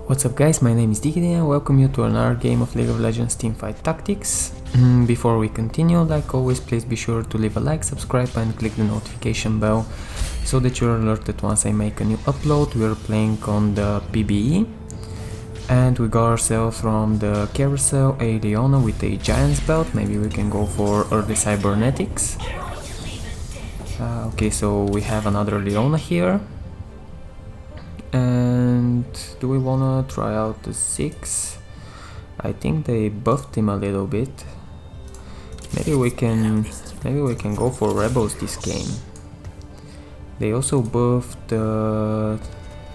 What's up guys, my name is DiGeDi and welcome you to another game of League of Legends Teamfight Tactics. Before we continue, like always, please be sure to leave a like, subscribe and click the notification bell so that you're alerted once I make a new upload. We're playing on the PBE and we got ourselves from the carousel a Leona with a Giant's belt. Maybe we can go for early cybernetics. Okay, so we have another Leona here. And do we wanna try out the Ziggs? I think they buffed him a little bit. Maybe we can go for Rebels this game. They also buffed the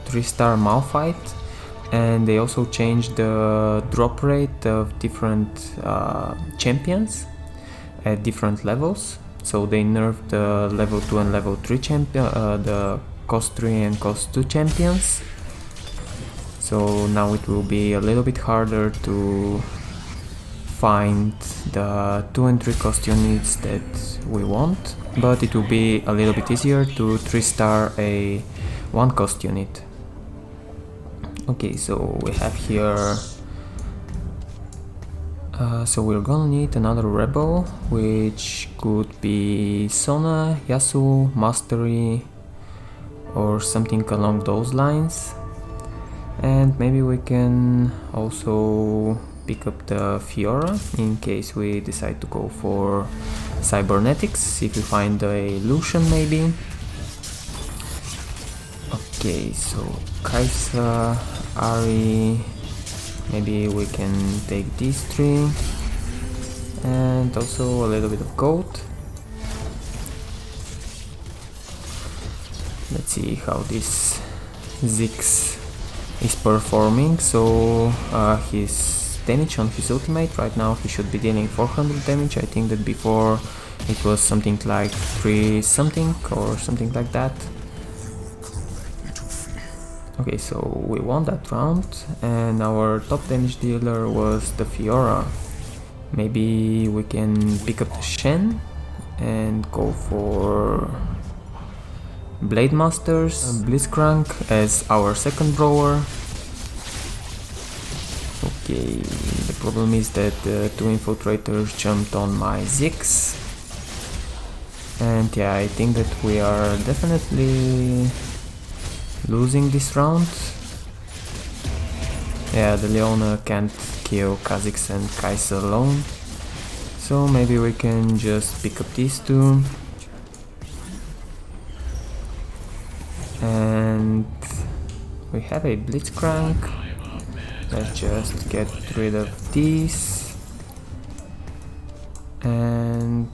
3-star Malphite, and they also changed the drop rate of different champions at different levels. So they nerfed the level 2 and level 3 champion, the cost 3 and cost 2 champions. So now it will be a little bit harder to find the 2 and 3 cost units that we want, but it will be a little bit easier to 3-star a 1 cost unit. Okay, so we have here so we're gonna need another rebel, which could be Sona, Yasuo, Mastery or something along those lines. And maybe we can also pick up the Fiora in case we decide to go for cybernetics, if we find a Lucian maybe. Okay, so Kai'Sa, Ahri, maybe we can take these 3 and also a little bit of gold. Let's see how this Ziggs is performing. So his damage on his ultimate, right now he should be dealing 400 damage. I think that before it was something like 3 something or something like that. Okay, so we won that round and our top damage dealer was the Fiora. Maybe we can pick up the Shen and go for Blade Masters, Blitzcrank as our second brawler. Okay, the problem is that the 2 infiltrators jumped on my Ziggs. And yeah, I think that we are definitely losing this round. Yeah, the Leona can't kill Kha'Zix and Kai'Sa alone. So maybe we can just pick up these 2. And we have a Blitzcrank. Let's just get rid of these and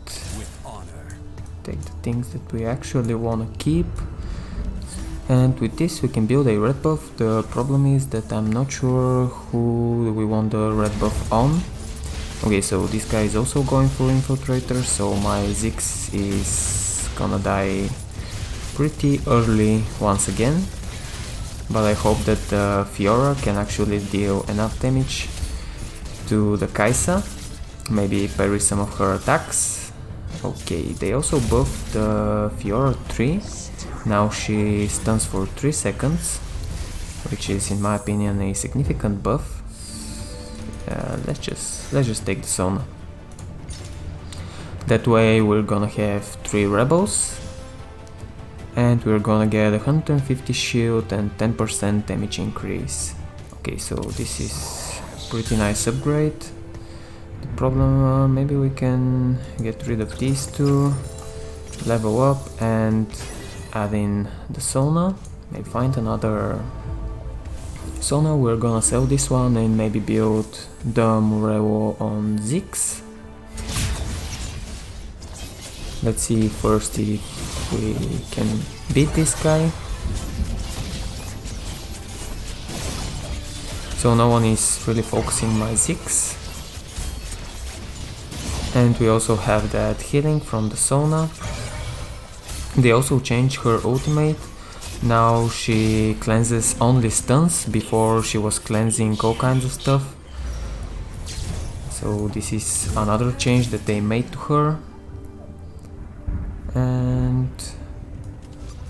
take the things that we actually want to keep. And with this we can build a red buff. The problem is that I'm not sure who we want the red buff on. Okay, so this guy is also going for infiltrator, so my Ziggs is gonna die pretty early once again, but I hope that the Fiora can actually deal enough damage to the Kai'Sa, maybe parry some of her attacks. Okay, they also buffed the Fiora 3, now she stuns for 3 seconds, which is in my opinion a significant buff. Let's just take the Sona. That way we're gonna have 3 rebels. And we're gonna get 150 shield and 10% damage increase. Okay, so this is pretty nice upgrade. The problem, maybe we can get rid of these 2, level up and add in the Sona. Maybe find another Sona. We're gonna sell this one and maybe build the Murewo on Ziggs. Let's see first if we can beat this guy. So no one is really focusing my Ziggs. And we also have that healing from the Sona. They also changed her ultimate. Now she cleanses only stuns, before she was cleansing all kinds of stuff. So this is another change that they made to her. And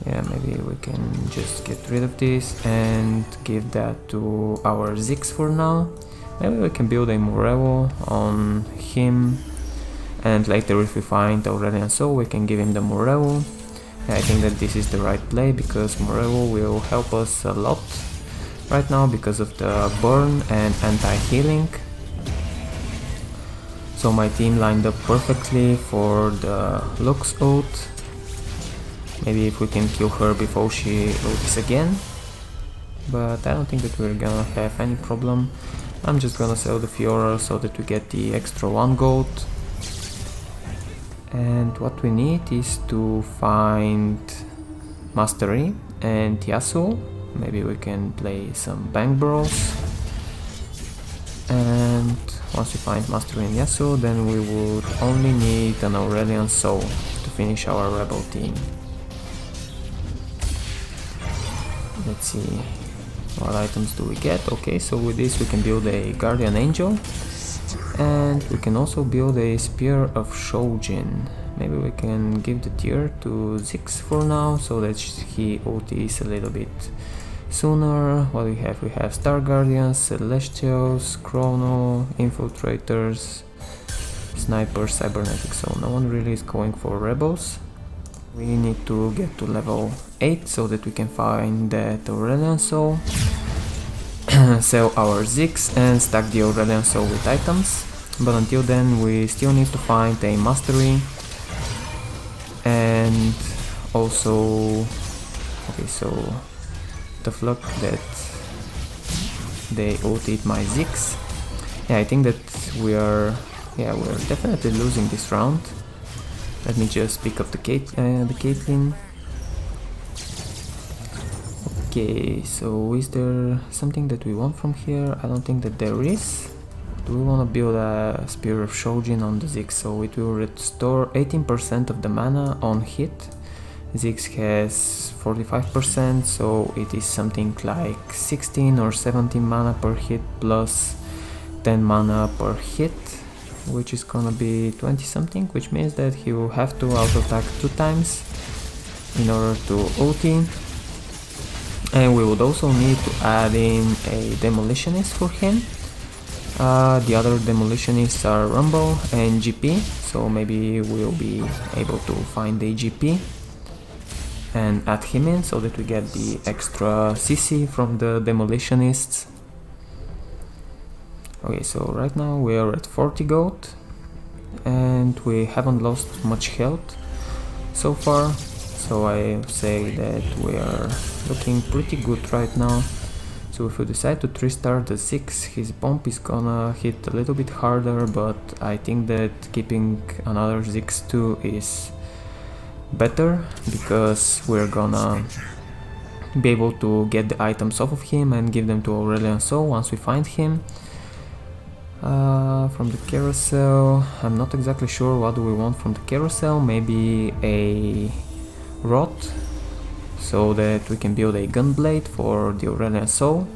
Yeah, maybe we can just get rid of this and give that to our Ziggs for now. Maybe we can build a Morello on him, and later if we find Aurelian Soul we can give him the Morello. Yeah, I think that this is the right play because Morello will help us a lot right now because of the burn and anti-healing. So my team lined up perfectly for the Lux ult. Maybe if we can kill her before she ults again. But I don't think that we're gonna have any problem. I'm just gonna sell the Fiora so that we get the extra 1 gold. And what we need is to find Mastery and Yasuo. Maybe we can play some bank brawls. And once we find Mastery and Yasuo, then we would only need an Aurelian Soul to finish our rebel team. Let's see, what items do we get? Okay, so with this we can build a Guardian Angel. And we can also build a Spear of Shojin. Maybe we can give the tier to Ziggs for now, so that he ultis a little bit sooner. What do we have? We have Star Guardians, Celestials, Chrono, Infiltrators, Snipers, Cybernetics, so no one really is going for Rebels. We need to get to level 8 so that we can find that Aurelian Soul, sell our Ziggs and stack the Aurelian Soul with items. But until then we still need to find a Mastery. And also, okay, so the luck that they ulted my Ziggs. Yeah, I think that we're definitely losing this round. Let me just pick up the Caitlyn. Okay, so is there something that we want from here? I don't think that there is. Do we want to build a Spear of Shojin on the Ziggs? So it will restore 18% of the mana on hit. Ziggs has 45%, so it is something like 16 or 17 mana per hit plus 10 mana per hit, which is gonna be 20 something, which means that he will have to auto attack 2 times in order to ulti. And we would also need to add in a Demolitionist for him. The other Demolitionists are Rumble and GP, so maybe we'll be able to find a GP and add him in so that we get the extra CC from the Demolitionists. Okay, so right now we are at 40 gold and we haven't lost much health so far, so I say that we are looking pretty good right now. So if we decide to 3-star the Ziggs, his bomb is gonna hit a little bit harder, but I think that keeping another Ziggs too is better, because we're gonna be able to get the items off of him and give them to Aurelian Soul once we find him. From the carousel, I'm not exactly sure what do we want from the carousel. Maybe a rod, so that we can build a gunblade for the Aurelian Soul.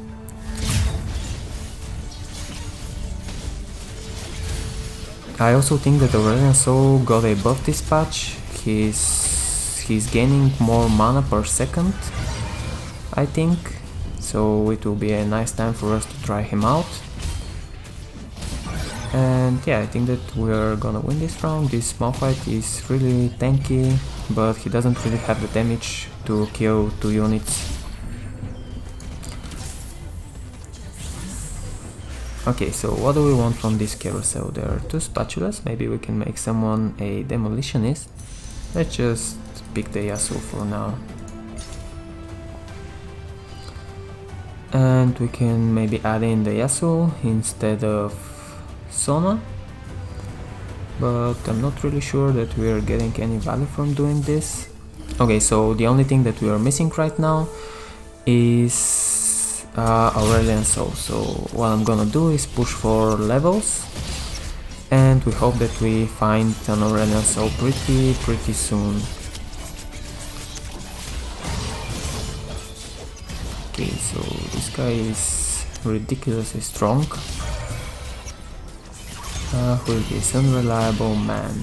I also think that Aurelian Soul got a buff this patch. He's gaining more mana per second, I think, so it will be a nice time for us to try him out. And yeah, I think that we're gonna win this round. This Malphite is really tanky, but he doesn't really have the damage to kill 2 units. Okay, so what do we want from this carousel? There are 2 spatulas, maybe we can make someone a Demolitionist. Let's just pick the Yasuo for now. And we can maybe add in the Yasuo instead of Sona, but I'm not really sure that we are getting any value from doing this. Okay, so the only thing that we are missing right now is Aurelian Soul. So what I'm gonna do is push for levels, and we hope that we find an Aurelian Soul pretty soon. Okay, so this guy is ridiculously strong. Who is this? Unreliable Man.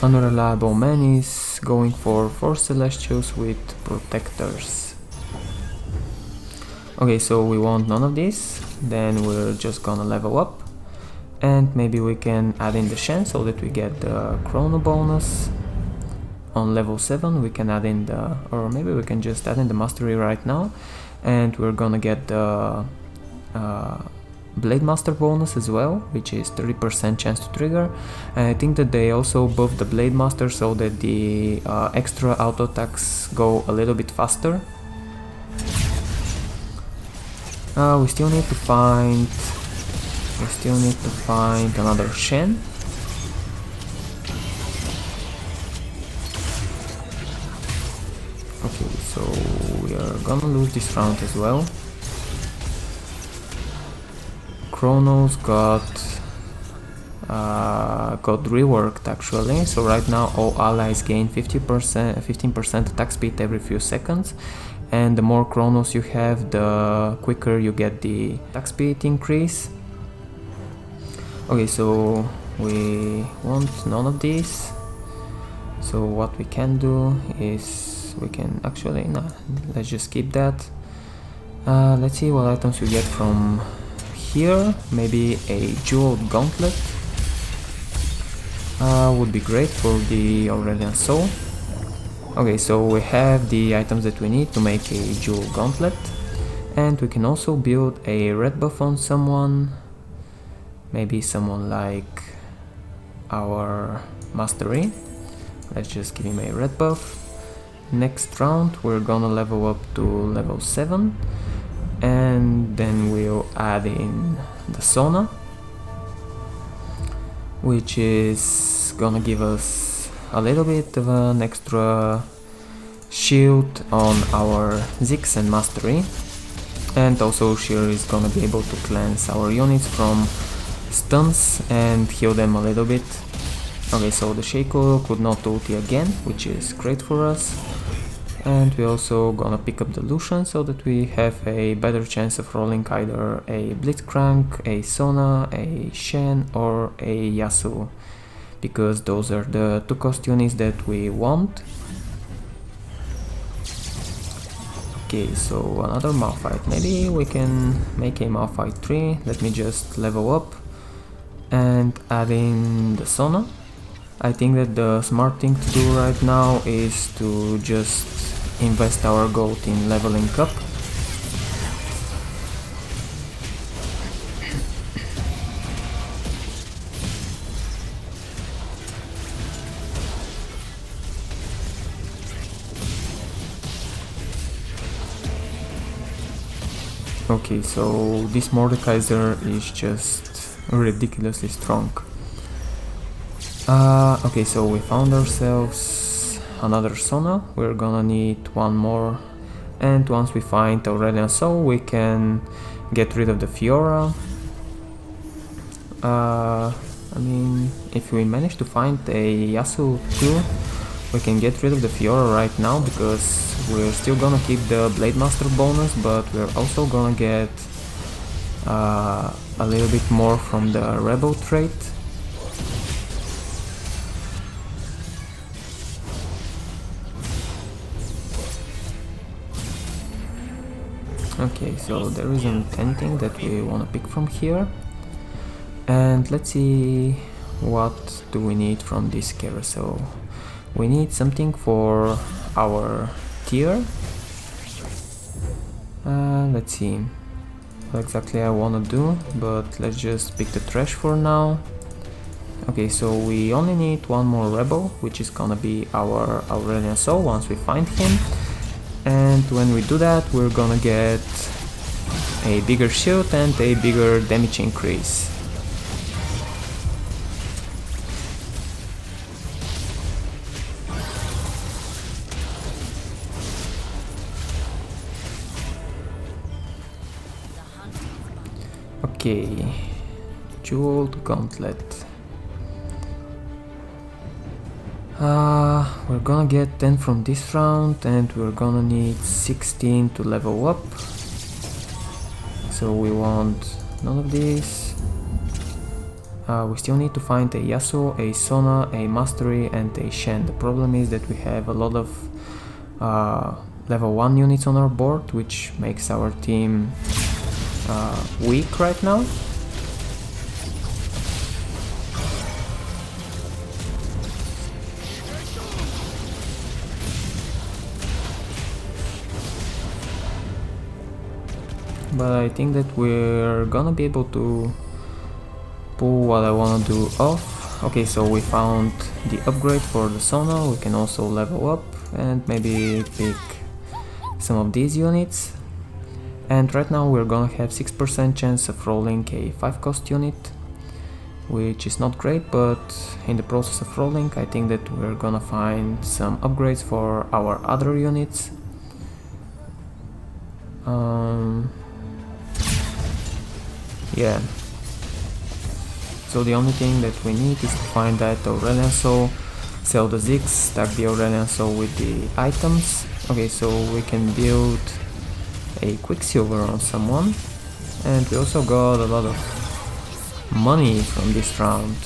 Unreliable Man is is going for 4 Celestials with Protectors. Okay, so we want none of this, then we're just gonna level up. And maybe we can add in the Shen so that we get the Chrono bonus. On level 7 we can add in the, or maybe we can just add in the Mastery right now. And we're gonna get the Blade Master bonus as well, which is 30% chance to trigger. And I think that they also buffed the Blade Master so that the extra auto attacks go a little bit faster. We still need to find another Shen. Okay, so we are gonna lose this round as well. Chronos got reworked actually, so right now all allies gain 15% attack speed every few seconds, and the more Chronos you have, the quicker you get the attack speed increase. Okay, so we want none of these, so what we can do is we can actually, let's just skip that. Let's see what items we get from here. Maybe a jeweled gauntlet would be great for the Aurelian Soul. Okay, so we have the items that we need to make a jeweled gauntlet, and we can also build a red buff on someone. Maybe someone like our Mastery. Let's just give him a red buff. Next round we're gonna level up to level 7, and then we'll add in the Sona, which is gonna give us a little bit of an extra shield on our Ziggs and Mastery, and also she is gonna be able to cleanse our units from stuns and heal them a little bit. Okay, so the Shaco could not ulti again, which is great for us. And we also gonna pick up the Lucian so that we have a better chance of rolling either a Blitzcrank, a Sona, a Shen or a Yasuo, because those are the 2 cost units that we want. Okay, so another Malphite. Maybe we can make a Malphite 3. Let me just level up and add in the Sona. I think that the smart thing to do right now is to just invest our gold in leveling up. Okay, so this Mordekaiser is just ridiculously strong. Okay, so we found ourselves another Sona. We're gonna need one more, and once we find Aurelian Soul we can get rid of the Fiora. I mean, if we manage to find a Yasuo too, we can get rid of the Fiora right now, because we're still gonna keep the Blade Master bonus, but we're also gonna get a little bit more from the Rebel trait. Okay, so there isn't anything that we want to pick from here. And let's see, what do we need from this carousel? We need something for our tier. Let's see what exactly I want to do, but let's just pick the trash for now. Okay, so we only need one more rebel, which is gonna be our Aurelian Soul once we find him. And when we do that, we're gonna get a bigger shield and a bigger damage increase. Okay, jeweled gauntlet. We're gonna get 10 from this round, and we're gonna need 16 to level up. So we want none of these. We still need to find a Yasuo, a Sona, a Mastery and a Shen. The problem is that we have a lot of level 1 units on our board, which makes our team weak right now. But I think that we're gonna be able to pull what I wanna do off. Okay, so we found the upgrade for the Sona. We can also level up and maybe pick some of these units. And right now we're gonna have 6% chance of rolling a 5-cost unit, which is not great, but in the process of rolling I think that we're gonna find some upgrades for our other units. Yeah. So the only thing that we need is to find that Aurelion Soul, sell the Ziggs, stack the Aurelion Soul with the items. Okay, so we can build a Quicksilver on someone, and we also got a lot of money from this round.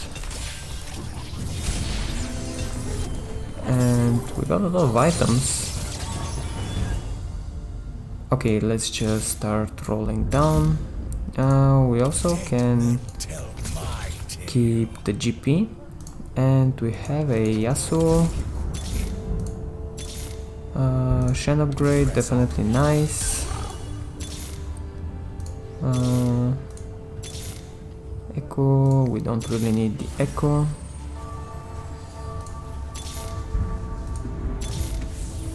And we got a lot of items. Okay, let's just start rolling down. We also can keep the GP, and we have a Yasuo. Shen upgrade, definitely nice. Echo, we don't really need the Echo.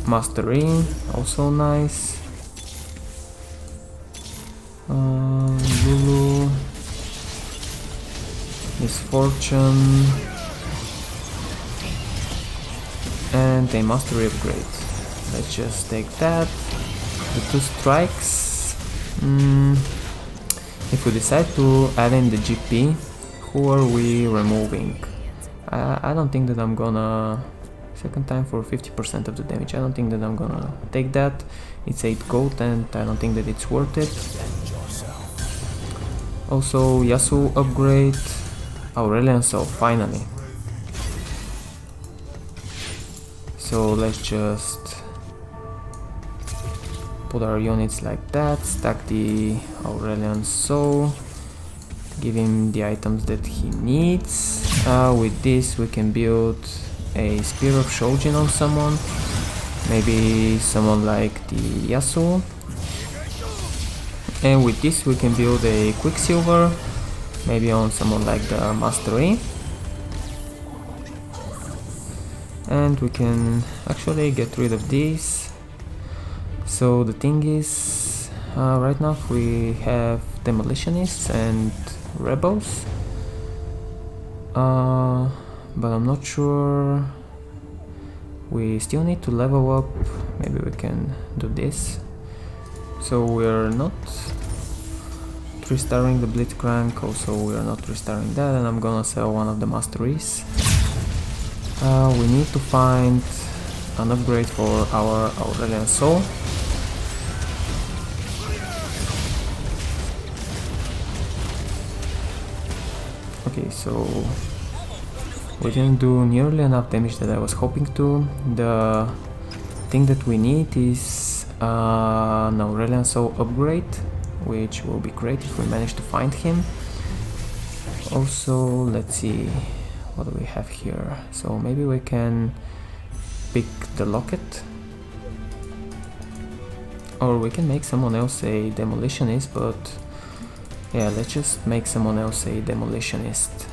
Mastery, also nice. Lulu, Misfortune, and a Mastery upgrade. Let's just take that. The 2 strikes. If we decide to add in the GP, who are we removing? I don't think that I'm gonna... Second time for 50% of the damage. I don't think that I'm gonna take that. It's 8 gold and I don't think that it's worth it. Also Yasuo upgrade, Aurelion Soul, finally. So let's just put our units like that, stack the Aurelion Soul, give him the items that he needs. With this we can build a Spear of Shojin on someone, maybe someone like the Yasuo. And with this we can build a Quicksilver, maybe on someone like the Mastery. And we can actually get rid of these. So the thing is, right now we have Demolitionists and Rebels. But I'm not sure. We still need to level up. Maybe we can do this. So we're not 3-starring the Blitzcrank, also we're not 3-starring that, and I'm gonna sell one of the Masteries. We need to find an upgrade for our Aurelion Soul. Okay, so we didn't do nearly enough damage that I was hoping to. The thing that we need is an Aurelion Soul upgrade, which will be great if we manage to find him. Also, let's see, what do we have here? So maybe we can pick the Locket, or we can make someone else a Demolitionist, but yeah, let's just make someone else a Demolitionist.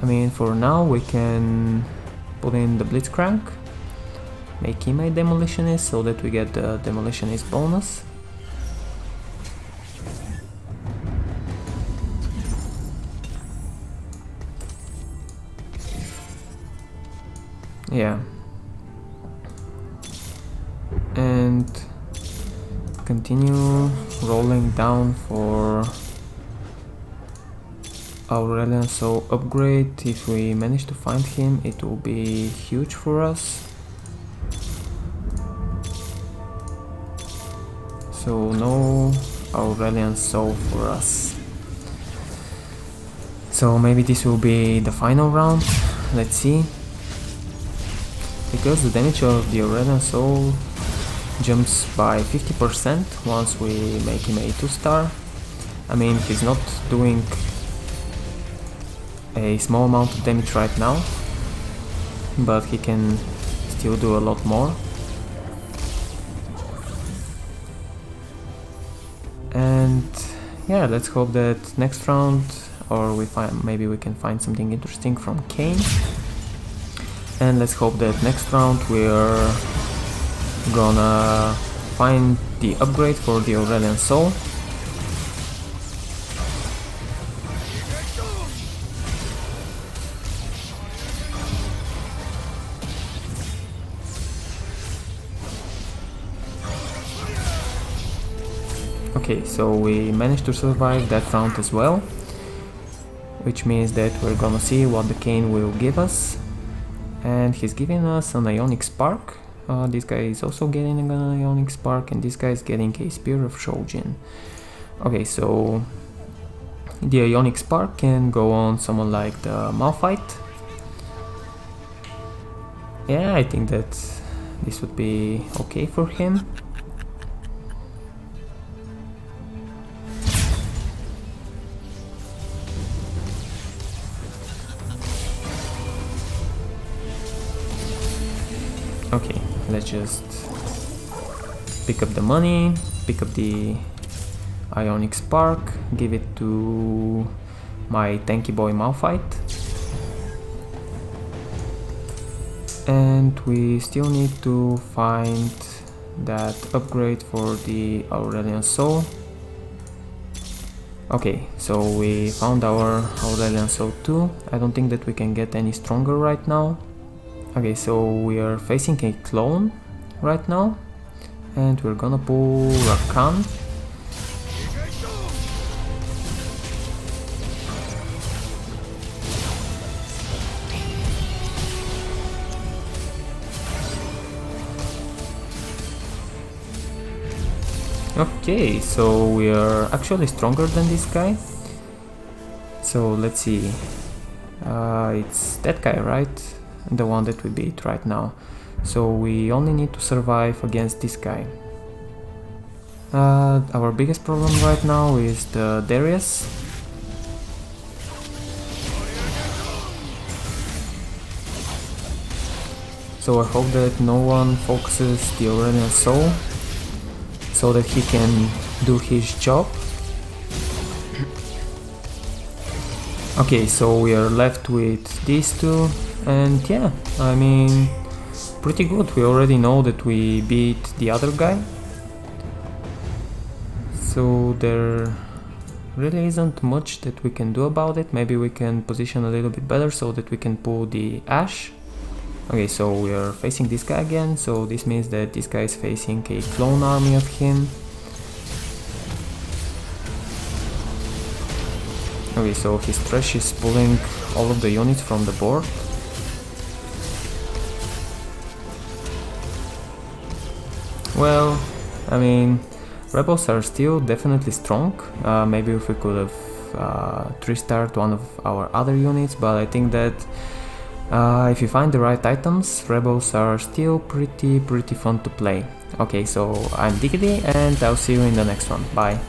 I mean, for now we can put in the Blitzcrank, make him a Demolitionist so that we get the Demolitionist bonus. Yeah. And continue rolling down for Aurelion Soul upgrade. If we manage to find him, it will be huge for us. So no Aurelion Soul for us. So maybe this will be the final round, let's see. Because the damage of the Aurelian Soul jumps by 50% once we make him a 2-star. I mean, he's not doing a small amount of damage right now, but he can still do a lot more. And yeah, let's hope that next round, or maybe we can find something interesting from Kane. And let's hope that next round we're gonna find the upgrade for the Aurelian Soul. Okay, so we managed to survive that round as well, which means that we're gonna see what the Kane will give us. And he's giving us an Ionic Spark. This guy is also getting an Ionic Spark, and this guy is getting a Spear of Shojin. Okay, so the Ionic Spark can go on someone like the Malphite. Yeah, I think that this would be okay for him. Okay, let's just pick up the money, pick up the Ionic Spark, give it to my tanky boy Malphite. And we still need to find that upgrade for the Aurelian Soul. Okay, so we found our Aurelian Soul 2. I don't think that we can get any stronger right now. Okay, so we are facing a clone right now, and we're gonna pull Rakan. Okay, so we are actually stronger than this guy. So let's see. It's that guy, right? The one that we beat right now. So we only need to survive against this guy. Our biggest problem right now is the Darius. So I hope that no one focuses the Aurelian Soul so that he can do his job. Okay, so we are left with these two, and yeah, I mean, pretty good. We already know that we beat the other guy, so there really isn't much that we can do about it. Maybe we can position a little bit better so that we can pull the Ashe. Okay, so we are facing this guy again, so this means that this guy is facing a clone army of him. Okay, so his trash is pulling all of the units from the board. Well, I mean, rebels are still definitely strong. Maybe if we could have 3-starred one of our other units, but I think that if you find the right items, rebels are still pretty fun to play. Okay, so I'm DiGeDi, and I'll see you in the next one. Bye.